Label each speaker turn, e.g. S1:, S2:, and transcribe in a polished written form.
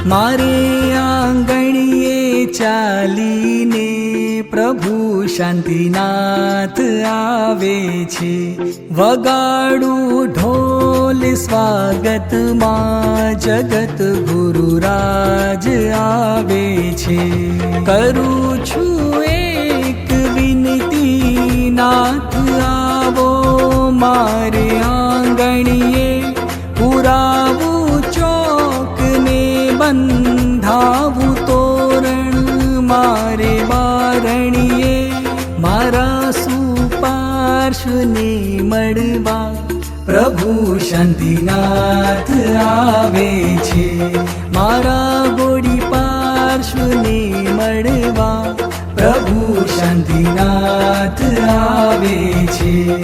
S1: મારે આંગણીએ ચાલીને પ્રભુ શાંતિનાથ આવે છે. વગાડું ઢોલ સ્વાગતમાં જગત ગુરુરાજ આવે છે. કરું છું એક વિનતી નાથ આવો મારે આંગણીએ. પુરાવું ચોકને બંધાવું તોરણ મારે બારણીએ. મારા સુપાર્શ્વને મળવા પ્રભુ શાંતિનાથ આવે છે. મારા ગોડી પાર્શ્વને મળવા પ્રભુ શાંતિનાથ આવે છે.